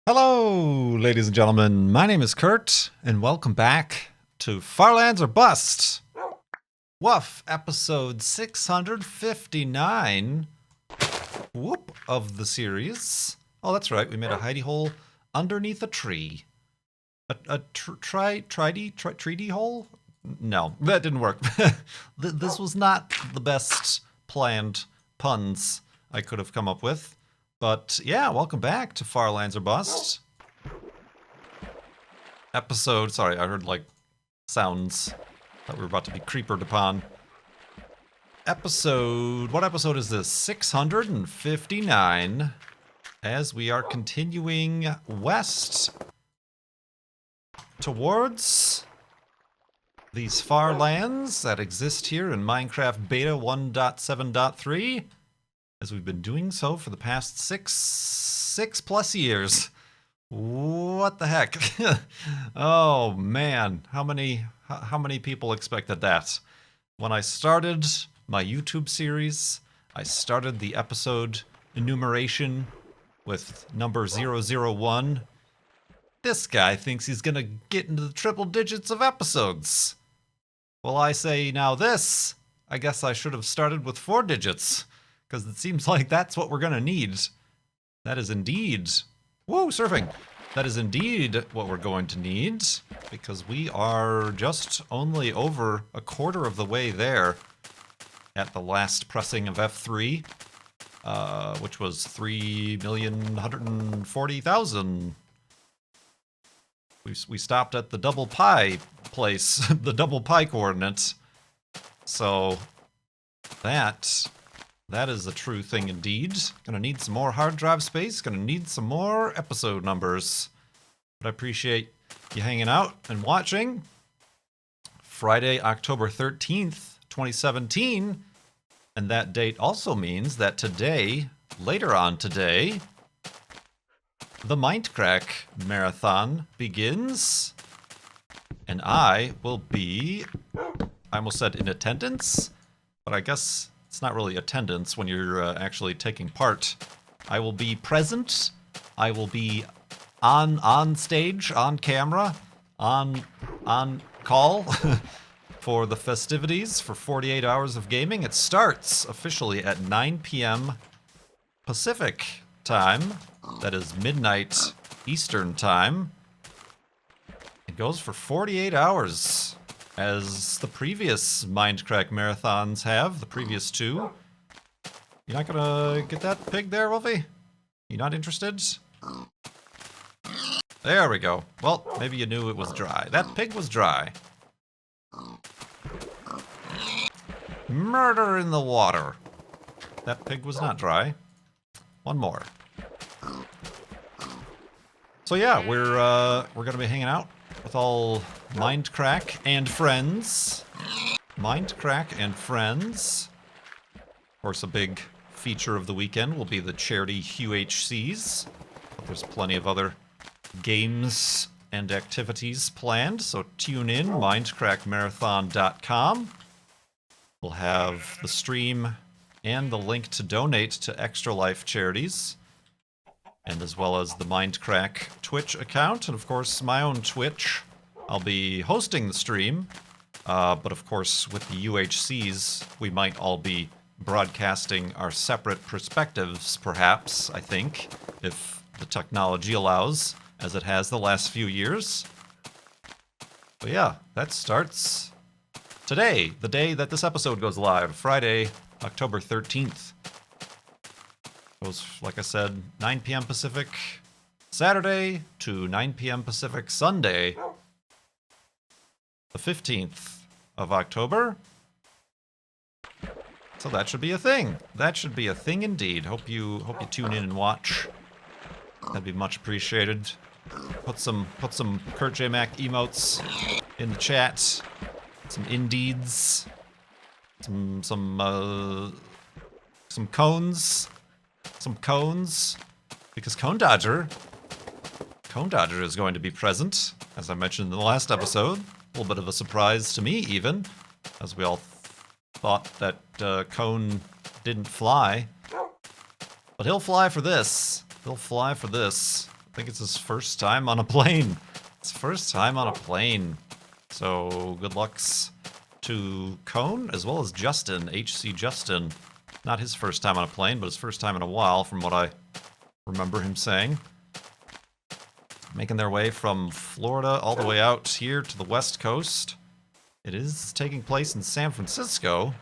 Hello, ladies and gentlemen. My name is Kurt, and welcome back to Farlands or Bust. Woof, episode 659 of the series. Oh, that's right. We made a hidey hole underneath a tree. A treaty hole? No, that didn't work. This was not the best planned puns I could have come up with. But yeah, welcome back to Farlands or Bust. Episode, sorry, I heard like sounds that we were about to be creepered upon. What episode is this? 659. As we are continuing west towards these far lands that exist here in Minecraft Beta 1.7.3. As we've been doing so for the past six plus years. What the heck? Oh man, how many people expected that? When I started my YouTube series, I started the episode enumeration with number 001. This guy thinks he's gonna get into the triple digits of episodes. Well, I say now this, I guess I should have started with 4 digits. Because it seems like that's what we're going to need. That is indeed... Woo, surfing! That is indeed what we're going to need. Because we are just only over a quarter of the way there. At the last pressing of F3. Which was 3,140,000. We stopped at the double pi place. The double pi coordinate. So... That is a true thing indeed. Gonna need some more hard drive space, gonna need some more episode numbers. But I appreciate you hanging out and watching. Friday, October 13th, 2017. And that date also means that today, later on today, the Mindcrack marathon begins. And I will be, I almost said in attendance, but I guess... it's not really attendance when you're actually taking part. I will be present. I will be on stage, on camera, on call for the festivities for 48 hours of gaming. It starts officially at 9 p.m. Pacific time. That is midnight Eastern time. It goes for 48 hours. As the previous Mindcrack marathons have, the previous 2. You're not gonna get that pig there, Wolfie? You not interested? There we go. Well, maybe you knew it was dry. That pig was dry. Murder in the water. That pig was not dry. One more. So yeah, we're gonna be hanging out with all Mindcrack and friends. Mindcrack and friends. Of course, a big feature of the weekend will be the charity UHCs. But there's plenty of other games and activities planned, so tune in, mindcrackmarathon.com. We'll have the stream and the link to donate to Extra Life charities. And as well as the Mindcrack Twitch account, and of course my own Twitch. I'll be hosting the stream, but of course with the UHCs, we might all be broadcasting our separate perspectives, perhaps, I think, if the technology allows, as it has the last few years. But yeah, that starts today, the day that this episode goes live, Friday, October 13th. Goes, like I said, 9 p.m. Pacific Saturday to 9 p.m. Pacific Sunday, the 15th of October. So that should be a thing. That should be a thing indeed. Hope you tune in and watch. That'd be much appreciated. Put some Kurt J. Mac emotes in the chat. Some indeeds. Some cones. Some cones, because Cone Dodger is going to be present, as I mentioned in the last episode. A little bit of a surprise to me, even, as we all thought that Cone didn't fly. But he'll fly for this. He'll fly for this. think it's his first time on a plane. It's first time on a plane. So good lucks to Cone as well as Justin, HC Justin. Not his first time on a plane, but his first time in a while, from what I remember him saying. Making their way from Florida all the way out here to the West Coast. It is taking place in San Francisco.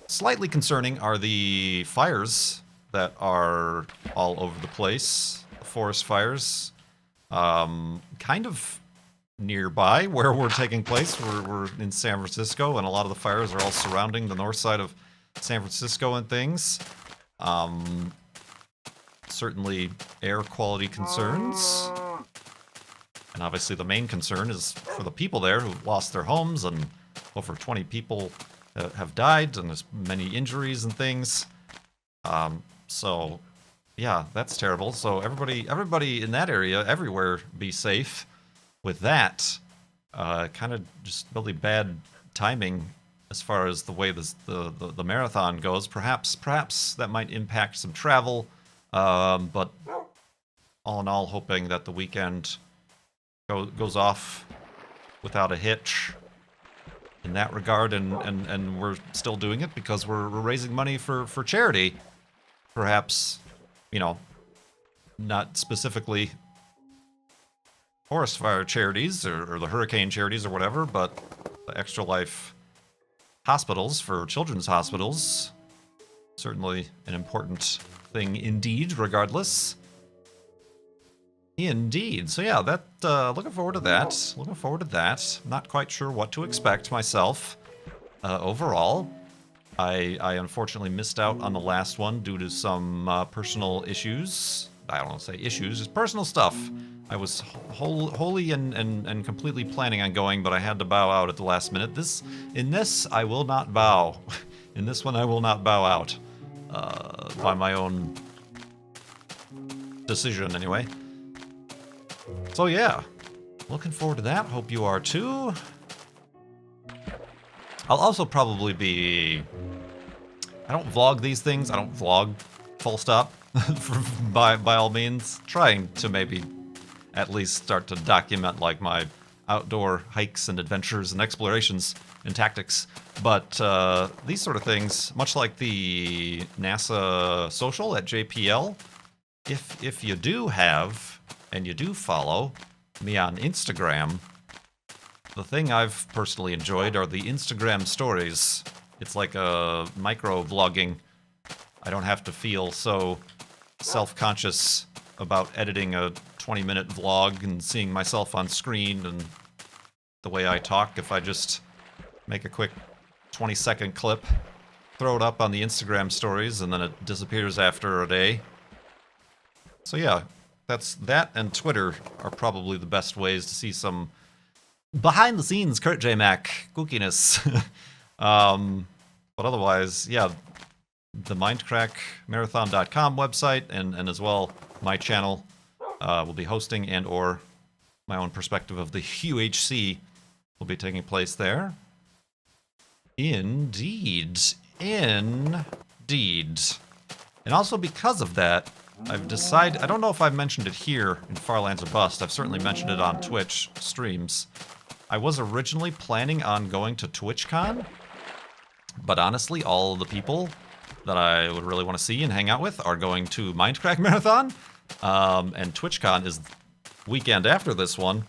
Slightly concerning are the fires that are all over the place. Forest fires. Kind of nearby where we're taking place. We're in San Francisco, and a lot of the fires are all surrounding the north side of San Francisco and things. Certainly air quality concerns. And obviously the main concern is for the people there who've lost their homes, and over 20 people have died, and there's many injuries and things. So yeah, that's terrible. So everybody in that area, everywhere, be safe with that. Kind of just really bad timing as far as the way the marathon goes. Perhaps that might impact some travel. But all in all, hoping that the weekend goes off without a hitch in that regard, and we're still doing it because we're raising money for charity. Perhaps, you know, not specifically forest fire charities or the hurricane charities or whatever, but the Extra Life hospitals for children's hospitals. Certainly an important thing indeed, regardless. Indeed. So yeah, that looking forward to that. Looking forward to that. Not quite sure what to expect myself. Overall, I unfortunately missed out on the last one due to some personal issues. I don't want to say issues, just personal stuff. I was wholly and completely planning on going, but I had to bow out at the last minute. In this, I will not bow. In this one, I will not bow out. By my own decision, anyway. So yeah, looking forward to that. Hope you are too. I'll also probably be... I don't vlog these things. I don't vlog, full stop, by all means. Trying to maybe at least start to document like my outdoor hikes and adventures and explorations and tactics. But these sort of things, much like the NASA social at JPL, if you do have and you do follow me on Instagram, the thing I've personally enjoyed are the Instagram stories. It's like a micro vlogging. I don't have to feel so self-conscious about editing a 20-minute vlog and seeing myself on screen and the way I talk. If I just make a quick 20-second clip, throw it up on the Instagram stories, and then it disappears after a day. So yeah, that and Twitter are probably the best ways to see some behind-the-scenes Kurt J. Mac kookiness. But otherwise, yeah, the Mindcrack Marathon.com website and as well my channel will be hosting and or my own perspective of the UHC will be taking place there. Indeed. Indeed. And also because of that, I've decided, I don't know if I've mentioned it here in Farlands or Bust, I've certainly mentioned it on Twitch streams. I was originally planning on going to TwitchCon, but honestly, all the people that I would really want to see and hang out with are going to Mindcrack Marathon, and TwitchCon is weekend after this one,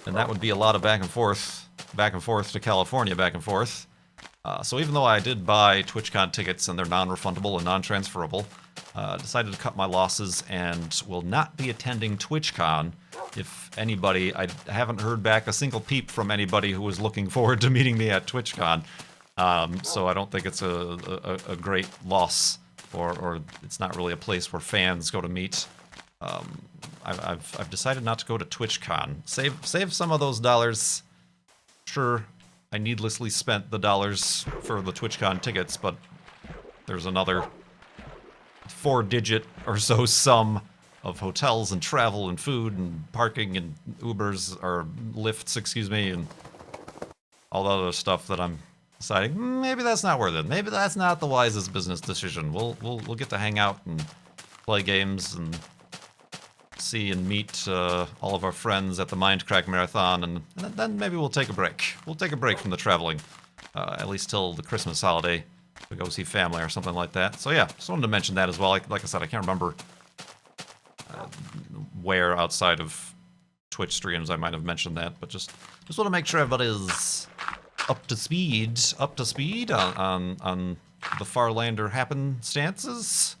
and that would be a lot of back and forth to California, back and forth. So even though I did buy TwitchCon tickets and they're non-refundable and non-transferable, decided to cut my losses and will not be attending TwitchCon. If anybody, I haven't heard back a single peep from anybody who was looking forward to meeting me at TwitchCon. So I don't think it's a great loss, or it's not really a place where fans go to meet. I've decided not to go to TwitchCon. Save some of those dollars. Sure, I needlessly spent the dollars for the TwitchCon tickets, but there's another 4-digit or so sum of hotels and travel and food and parking and Ubers or Lyfts, excuse me, and all the other stuff that I'm deciding maybe that's not worth it. Maybe that's not the wisest business decision. We'll get to hang out and play games and see and meet all of our friends at the Mindcrack marathon, and then maybe we'll take a break. We'll take a break from the traveling, at least till the Christmas holiday. We go see family or something like that. So yeah, just wanted to mention that as well. Like I said, I can't remember where outside of Twitch streams I might have mentioned that, but just want to make sure everybody's up to speed on the Farlander happenstances.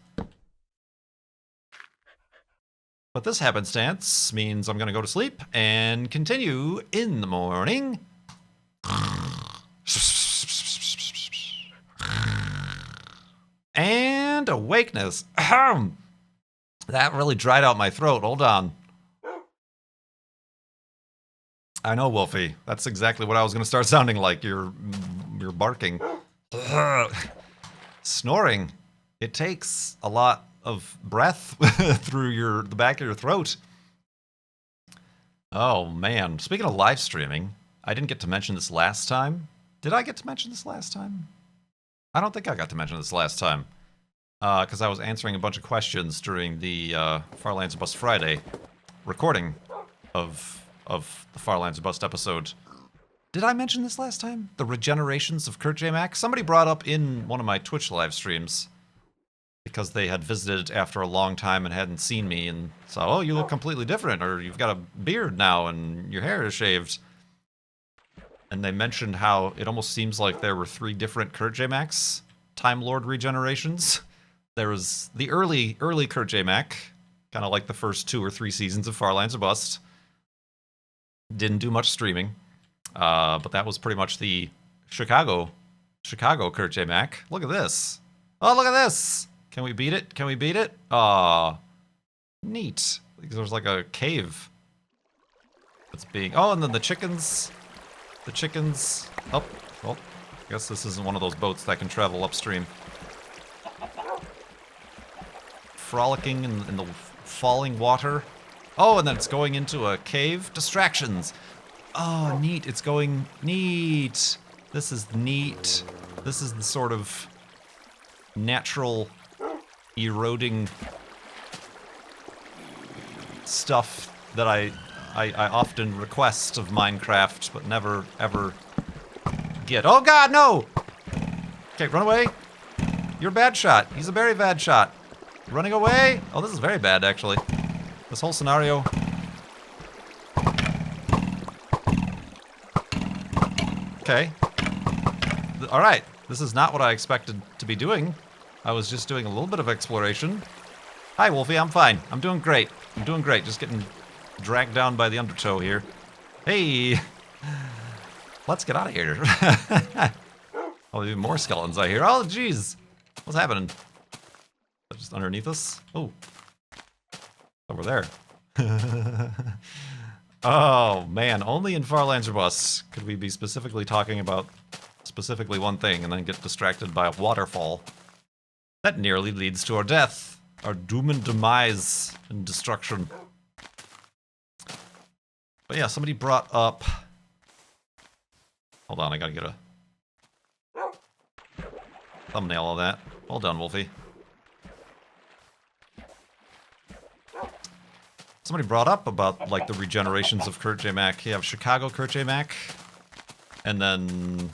But this happenstance means I'm going to go to sleep and continue in the morning. And awakeness. Ahem. That really dried out my throat. Hold on. I know, Wolfie. That's exactly what I was going to start sounding like. You're barking. Snoring. It takes a lot of breath through the back of your throat. Oh, man. Speaking of live streaming, I didn't get to mention this last time. Did I get to mention this last time? I don't think I got to mention this last time. Because I was answering a bunch of questions during the Farlands Bust Friday recording of the Farlands Bust episode. Did I mention this last time? The Regenerations of Kurt J. Mack? Somebody brought up in one of my Twitch live streams, because they had visited after a long time and hadn't seen me, and saw, oh, you look completely different, or you've got a beard now and your hair is shaved. And they mentioned how it almost seems like there were 3 different Kurt J. Macks, Time Lord Regenerations. There was the early Kurt J. Mack, kind of like the first 2 or 3 seasons of Farlands of Bust. Didn't do much streaming, but that was pretty much the Chicago Kurt J. Mack. Look at this. Oh, look at this. Can we beat it? Can we beat it? Aw, neat. There's like a cave that's being... Oh, and then the chickens. The chickens... Oh, well, I guess this isn't one of those boats that can travel upstream. Frolicking in the falling water. Oh, and then it's going into a cave. Distractions. Oh, neat. It's going... Neat. This is neat. This is the sort of natural eroding stuff that I often request of Minecraft, but never, ever get. Oh god, no! Okay, run away. You're a bad shot. He's a very bad shot. Running away? Oh, this is very bad, actually. This whole scenario. Okay. Alright. This is not what I expected to be doing. I was just doing a little bit of exploration. Hi, Wolfie. I'm fine. I'm doing great. I'm doing great. Just getting dragged down by the undertow here. Hey! Let's get out of here. Oh, even more skeletons I hear. Oh, jeez. What's happening? Just underneath us? Oh. Over there. Oh, man. Only in Farlands Bust could we be specifically talking about specifically one thing and then get distracted by a waterfall. That nearly leads to our death. Our doom and demise and destruction. But yeah, somebody brought up... Hold on, I gotta get a thumbnail of that. Well done, Wolfie. Somebody brought up about, like, the regenerations of Kurt J. Mack. You have Chicago Kurt J. Mack, and then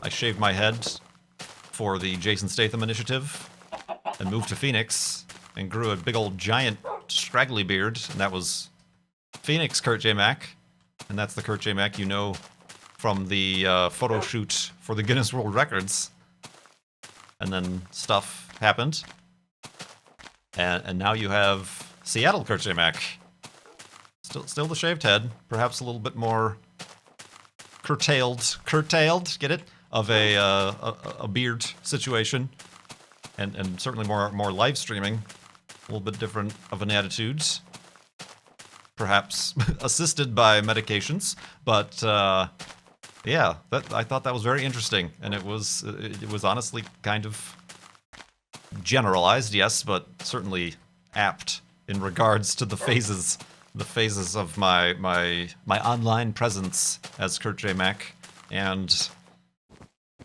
I shaved my head for the Jason Statham initiative, and moved to Phoenix, and grew a big old giant scraggly beard, and that was Phoenix Kurt J. Mack, and that's the Kurt J. Mack you know from the photo shoot for the Guinness World Records. And then stuff happened, and now you have Seattle Kurt J. Mack. Still the shaved head, perhaps a little bit more curtailed, get it? Of a beard situation, and certainly more live streaming, a little bit different of an attitude, perhaps assisted by medications, but yeah, I thought that was very interesting, and it was honestly kind of generalized, yes, but certainly apt in regards to the phases of my online presence as Kurt J. Mack, and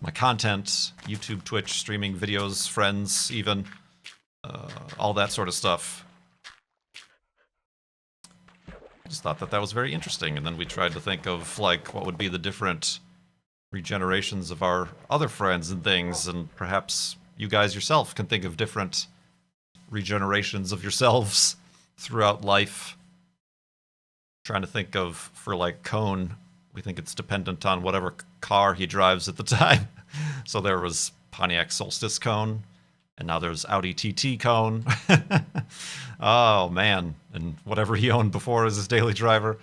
my content, YouTube, Twitch, streaming videos, friends, even, all that sort of stuff. Just thought that was very interesting. And then we tried to think of, like, what would be the different regenerations of our other friends and things, and perhaps you guys yourself can think of different regenerations of yourselves throughout life. Trying to think of, for like Cone, we think it's dependent on whatever car he drives at the time. So there was Pontiac Solstice Cone, and now there's Audi TT Cone. Oh man, and whatever he owned before as his daily driver.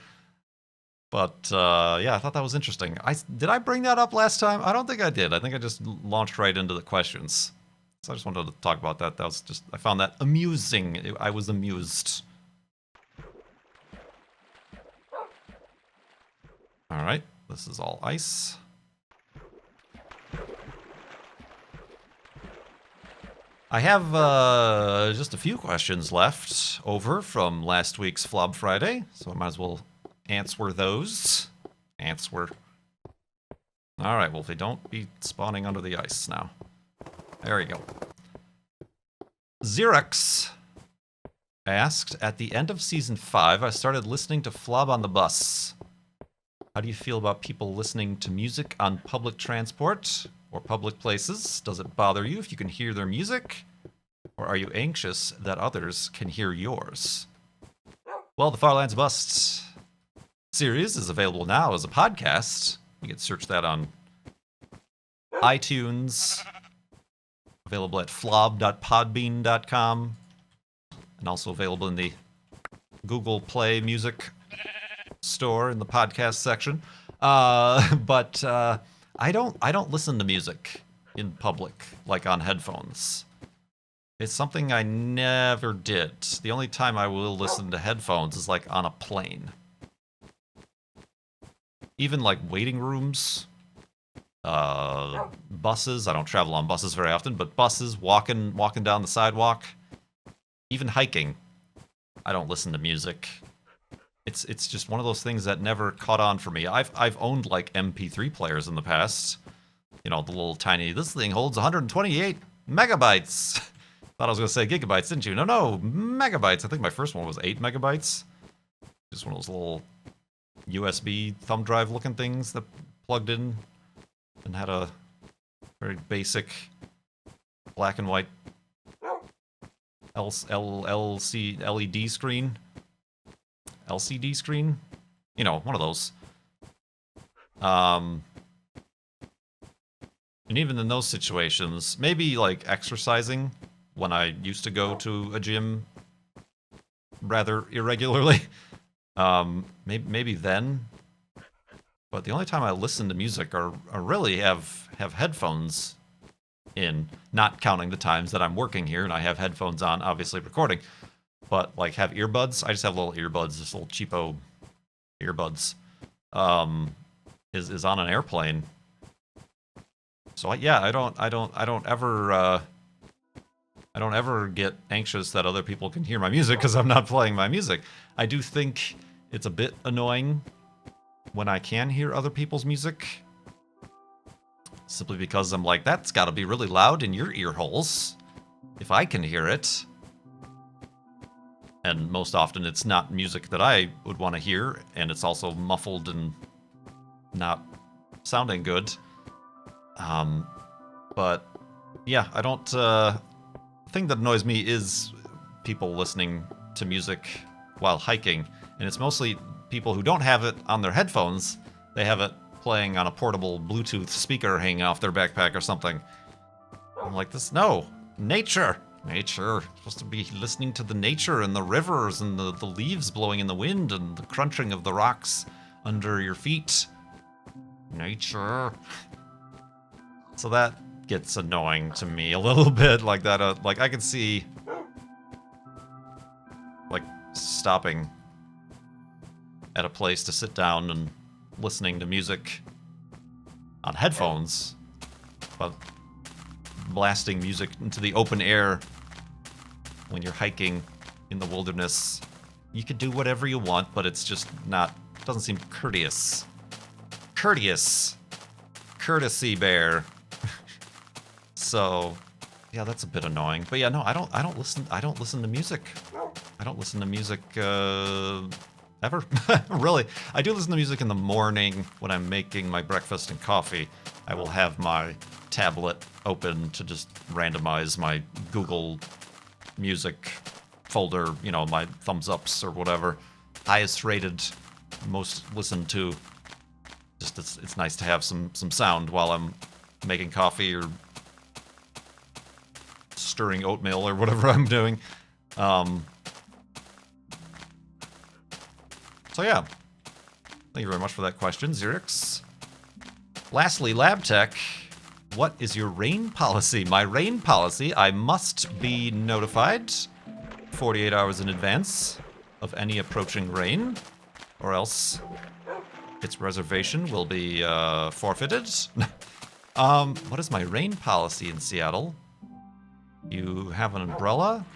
But yeah, I thought that was interesting. Did I bring that up last time? I don't think I did. I think I just launched right into the questions. So I just wanted to talk about that. That was just, I found that amusing. I was amused. All right, this is all ice. I have just a few questions left over from last week's Flob Friday, so I might as well answer those. Answer. All right, well, they don't be spawning under the ice now. There we go. Xerox asked, at the end of Season 5, I started listening to Flob on the bus. How do you feel about people listening to music on public transport or public places? Does it bother you if you can hear their music? Or are you anxious that others can hear yours? Well, the Farlands Bust series is available now as a podcast. You can search that on iTunes. Available at flob.podbean.com. And also available in the Google Play Music store in the podcast section. But I don't listen to music in public, like on headphones. It's something I never did. The only time I will listen to headphones is like on a plane. Even like waiting rooms, buses. I don't travel on buses very often, but buses, walking down the sidewalk, even hiking. I don't listen to music. It's just one of those things that never caught on for me. I've owned like MP3 players in the past. You know, the little tiny, this thing holds 128 megabytes. Thought I was going to say gigabytes, didn't you? No, megabytes. I think my first one was 8 megabytes. Just one of those little USB thumb drive looking things that plugged in and had a very basic black and white LED screen. LCD screen? You know, one of those. And even in those situations, maybe like exercising when I used to go to a gym rather irregularly. Maybe then. But the only time I listen to music or really have headphones in, not counting the times that I'm working here and I have headphones on, obviously recording. But like have earbuds. I just have little earbuds, just little cheapo earbuds. Is on an airplane. So yeah, I don't ever get anxious that other people can hear my music because I'm not playing my music. I do think it's a bit annoying when I can hear other people's music. Simply because I'm like, that's gotta be really loud in your ear holes if I can hear it. And most often it's not music that I would want to hear, and it's also muffled and not sounding good. But yeah, I don't. The thing that annoys me is people listening to music while hiking, and it's mostly people who don't have it on their headphones. They have it playing on a portable Bluetooth speaker hanging off their backpack or something. I'm like, no, nature. Nature. Supposed to be listening to the nature and the rivers and the leaves blowing in the wind and the crunching of the rocks under your feet. Nature. So that gets annoying to me a little bit, like that. Like I can see, like stopping at a place to sit down and listening to music on headphones, but blasting music into the open air when you're hiking in the wilderness. You could do whatever you want, but it's just not, doesn't seem courteous. Courtesy bear. So yeah, that's a bit annoying. But yeah, no, I don't listen to music. I don't listen to music ever. Really. I do listen to music in the morning when I'm making my breakfast and coffee. I will have my tablet open to just randomize my Google Music folder, you know, my thumbs ups or whatever. Highest rated, most listened to. Just it's nice to have some sound while I'm making coffee or stirring oatmeal or whatever I'm doing. So yeah, thank you very much for that question, Xerix. Lastly, Lab Tech, what is your rain policy? My rain policy, I must be notified 48 hours in advance of any approaching rain, or else its reservation will be forfeited. What is my rain policy in Seattle? You have an umbrella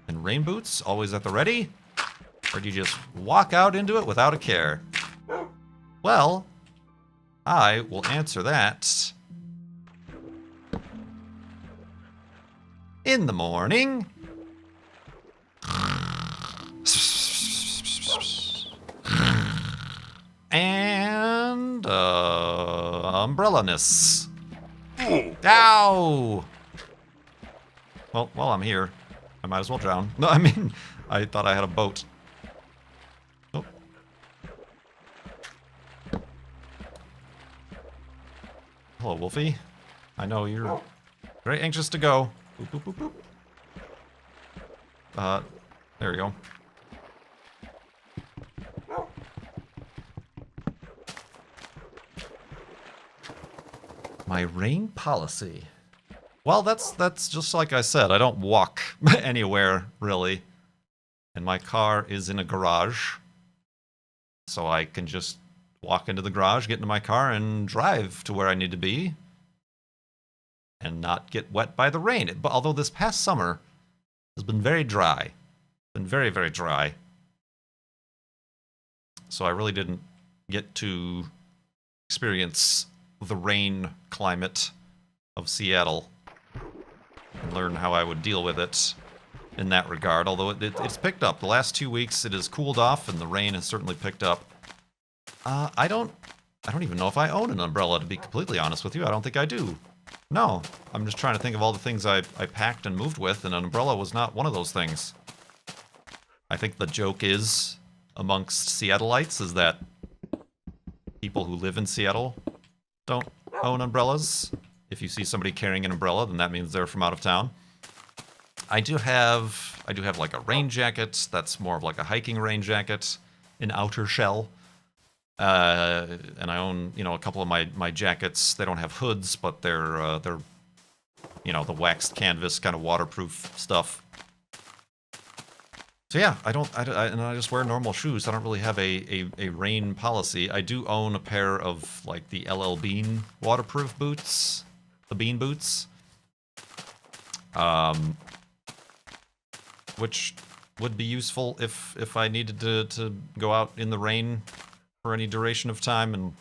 and rain boots always at the ready? Or do you just walk out into it without a care? Well, I will answer that in the morning. And umbrella-ness. Ow! Well, while I'm here, I might as well drown. No, I mean, I thought I had a boat. Oh. Hello, Wolfie. I know you're very anxious to go. Boop, boop, boop, boop. There we go. My rain policy. Well, that's just like I said. I don't walk anywhere, really. And my car is in a garage. So I can just walk into the garage, get into my car, and drive to where I need to be. And not get wet by the rain. But although this past summer has been very dry. Been very, very dry. So I really didn't get to experience the rain climate of Seattle and learn how I would deal with it in that regard, although it's picked up. The last 2 weeks it has cooled off and the rain has certainly picked up. I don't even know if I own an umbrella, to be completely honest with you. I don't think I do. No, I'm just trying to think of all the things I packed and moved with, and an umbrella was not one of those things. I think the joke is, amongst Seattleites, is that people who live in Seattle don't own umbrellas. If you see somebody carrying an umbrella, then that means they're from out of town. I do have like a rain jacket. That's more of like a hiking rain jacket, an outer shell. And I own, you know, a couple of my jackets. They don't have hoods, but they're you know, the waxed canvas kind of waterproof stuff. So yeah, and I just wear normal shoes. I don't really have a rain policy. I do own a pair of like the LL Bean waterproof boots, the bean boots, which would be useful if I needed to go out in the rain for any duration of time and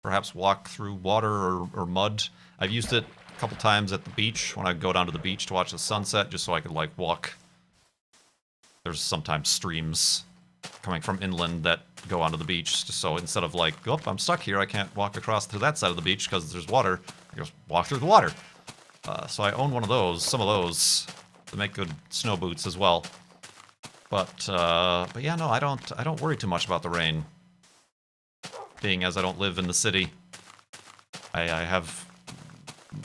perhaps walk through water or mud. I've used it a couple times at the beach when I go down to the beach to watch the sunset, just so I could like walk. There's sometimes streams coming from inland that go onto the beach, so instead of like, oh, I'm stuck here, I can't walk across to that side of the beach because there's water, I just walk through the water. So I own one of those, some of those, to make good snow boots as well. But yeah, no, I don't worry too much about the rain, being as I don't live in the city. I have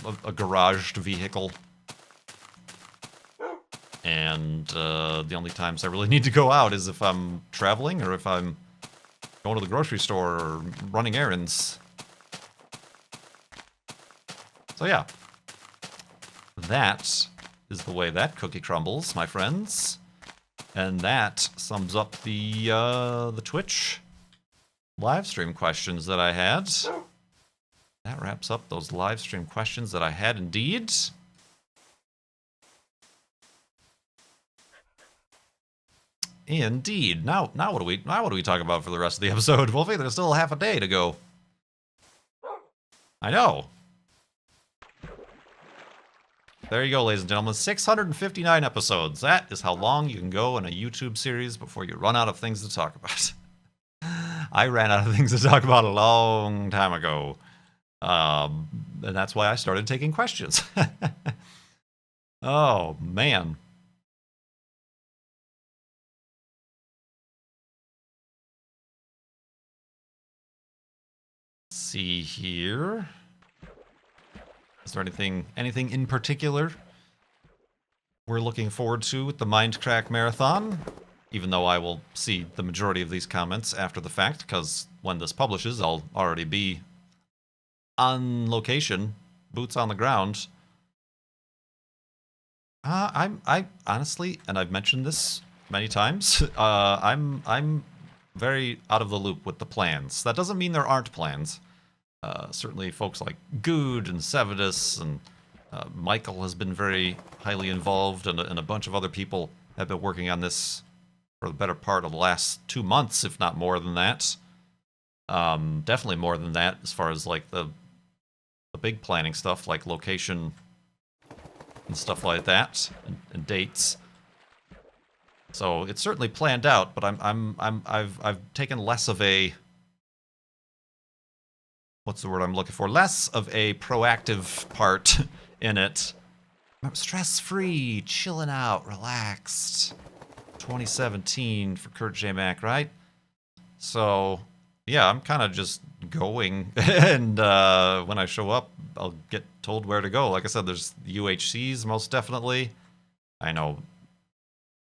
a garaged vehicle. And the only times I really need to go out is if I'm traveling or if I'm going to the grocery store or running errands. So yeah, that is the way that cookie crumbles, my friends. And that sums up the Twitch live stream questions that I had. That wraps up those live stream questions that I had indeed. Indeed. Now what do we talk about for the rest of the episode, Wolfie? There's still half a day to go. I know. There you go, ladies and gentlemen. 659 episodes. That is how long you can go in a YouTube series before you run out of things to talk about. I ran out of things to talk about a long time ago. And that's why I started taking questions. Oh, man. Let's see here. Is there anything in particular we're looking forward to with the Mindcrack Marathon? Even though I will see the majority of these comments after the fact, because when this publishes, I'll already be on location, boots on the ground. I honestly, and I've mentioned this many times, I'm very out of the loop with the plans. That doesn't mean there aren't plans. Certainly folks like Good and Sevidus and Michael has been very highly involved, and a bunch of other people have been working on this for the better part of the last 2 months, if not more than that. Definitely more than that, as far as like the big planning stuff, like location and stuff like that, and dates. So it's certainly planned out, but I've taken less of a, what's the word I'm looking for? Less of a proactive part in it. Stress-free, chilling out, relaxed. 2017 for Kurt J. Mack, right? So, yeah, I'm kind of just going, and when I show up, I'll get told where to go. Like I said, there's UHCs, most definitely. I know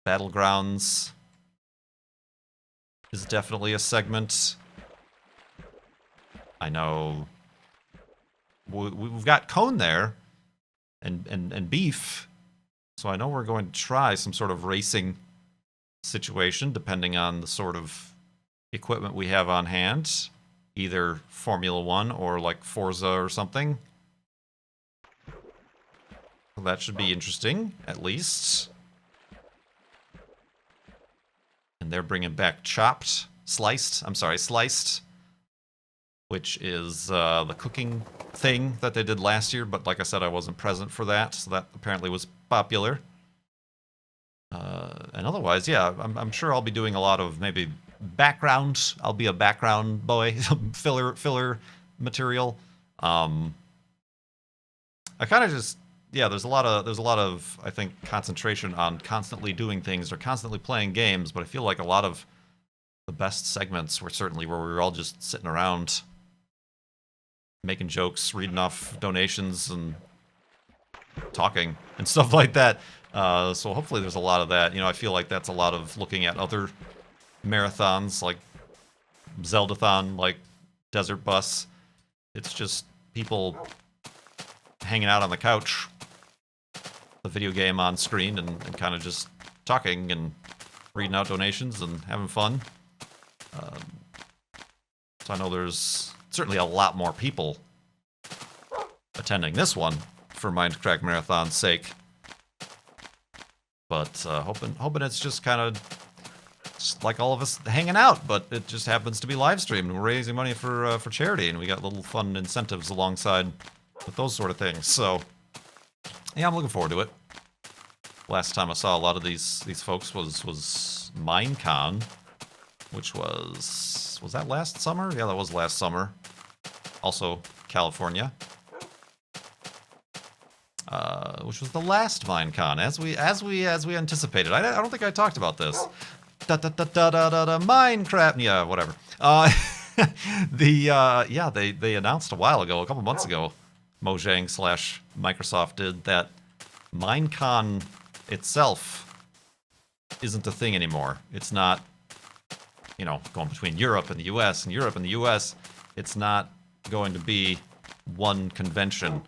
Battlegrounds is definitely a segment. I know we've got Cone there, and Beef, so I know we're going to try some sort of racing situation, depending on the sort of equipment we have on hand, either Formula 1 or like Forza or something. Well, that should be interesting, at least. And they're bringing back Sliced, which is the cooking thing that they did last year, but like I said, I wasn't present for that, so that apparently was popular. And otherwise, yeah, I'm sure I'll be doing a lot of maybe background. I'll be a background boy, filler material. I kind of just, yeah, there's a lot of I think concentration on constantly doing things or constantly playing games, but I feel like a lot of the best segments were certainly where we were all just sitting around making jokes, reading off donations, and talking and stuff like that. So hopefully there's a lot of that. You know, I feel like that's a lot of looking at other marathons like Zeldathon, like Desert Bus. It's just people hanging out on the couch, the video game on screen, and kind of just talking and reading out donations and having fun. So I know there's certainly a lot more people attending this one for Mindcrack Marathon's sake. But hoping it's just kind of just like all of us hanging out, but it just happens to be live streamed. We're raising money for charity, and we got little fun incentives alongside with those sort of things. So yeah, I'm looking forward to it. Last time I saw a lot of these folks was Minecon, which was that last summer? Yeah, that was last summer. Also California. Which was the last Minecon, as we anticipated. I don't think I talked about this. Minecraft. Yeah, whatever. They announced a while ago, a couple months ago, Mojang / Microsoft did, that Minecon itself isn't a thing anymore. It's not, you know, going between Europe and the US and Europe and the US. It's not going to be one convention.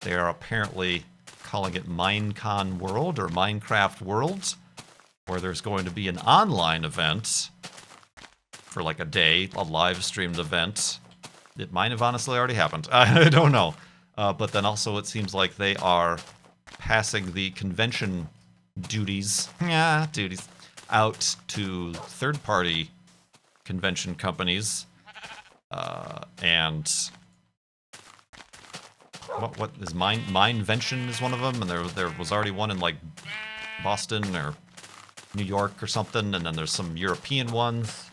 They are apparently calling it Minecon World or Minecraft Worlds, where there's going to be an online event for like a day, a live streamed event. It might have honestly already happened. I don't know. But then also it seems like they are passing the convention duties out to third-party convention companies. And what is Mindvention is one of them, and there was already one in like Boston or New York or something, and then there's some European ones.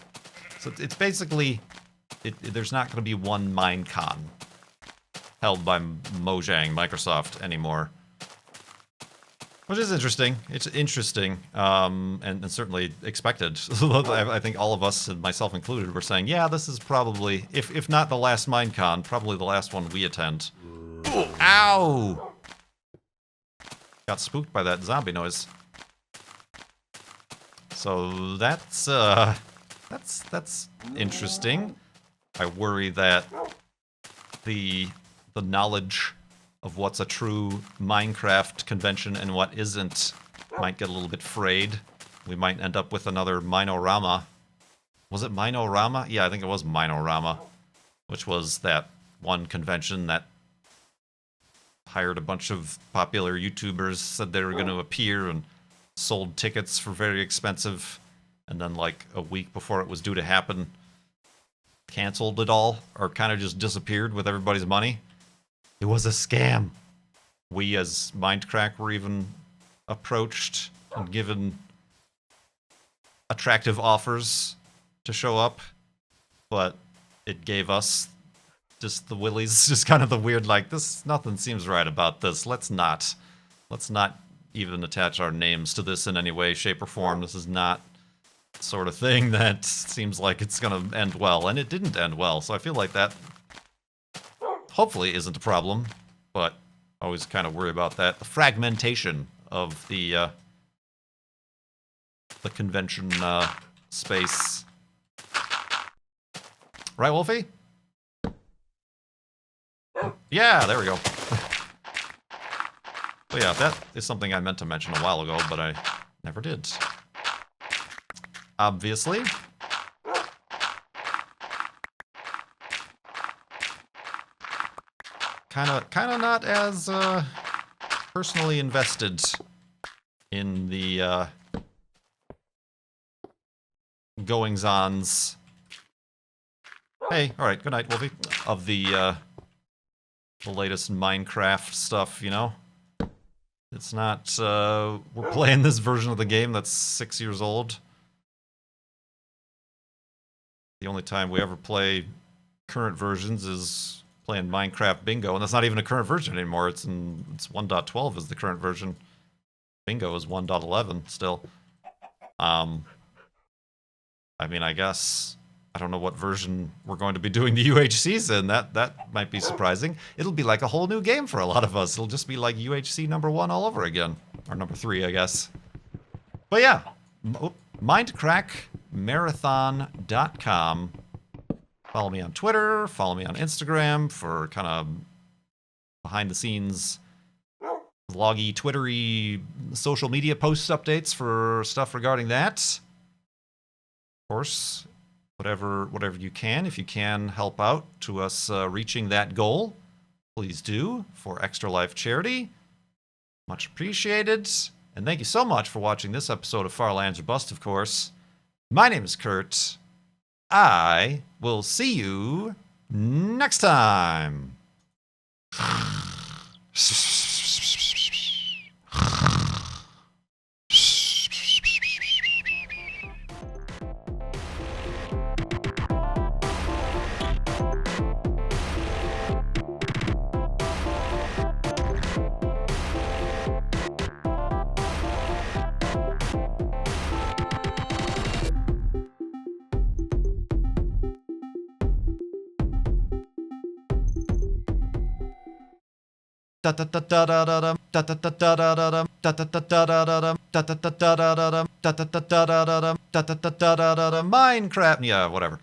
So it's basically, there's not going to be one Minecon held by Mojang, Microsoft anymore. Which is interesting. It's interesting, and certainly expected. I think all of us, and myself included, were saying, yeah, this is probably, if not the last Minecon, probably the last one we attend. Ooh, ow! Got spooked by that zombie noise. So that's interesting. I worry that the knowledge of what's a true Minecraft convention and what isn't might get a little bit frayed. We might end up with another Minorama. Was it Minorama? Yeah, I think it was Minorama, which was that one convention that hired a bunch of popular YouTubers, said they were going to appear, and sold tickets for very expensive, and then like a week before it was due to happen, canceled it all, or kind of just disappeared with everybody's money. It was a scam. We as Mindcrack were even approached and given attractive offers to show up, but it gave us just the willies, just kind of the weird, like, this, nothing seems right about this. Let's not even attach our names to this in any way, shape, or form. This is not the sort of thing that seems like it's gonna end well, and it didn't end well, so I feel like that hopefully isn't a problem, but I always kind of worry about that. The fragmentation of the convention space. Right, Wolfie? Yeah, there we go. But yeah, that is something I meant to mention a while ago, but I never did. Obviously. Kind of not as personally invested in the goings-ons. Hey, all right, good night, Wolfie. Of the latest Minecraft stuff, you know. It's not. We're playing this version of the game that's 6 years old. The only time we ever play current versions is playing Minecraft Bingo, and that's not even a current version anymore. It's 1.12 is the current version. Bingo is 1.11 still. I mean, I guess I don't know what version we're going to be doing the UHCs in. That might be surprising. It'll be like a whole new game for a lot of us. It'll just be like UHC #1 all over again, or #3, I guess. But yeah, mindcrackmarathon.com. Follow me on Twitter, follow me on Instagram for kind of behind-the-scenes, vloggy, twittery, social media post updates for stuff regarding that. Of course, whatever you can. If you can help out to us reaching that goal, please do, for Extra Life charity. Much appreciated. And thank you so much for watching this episode of Farlands or Bust, of course. My name is Kurt. I will see you next time. Minecraft. Yeah, whatever.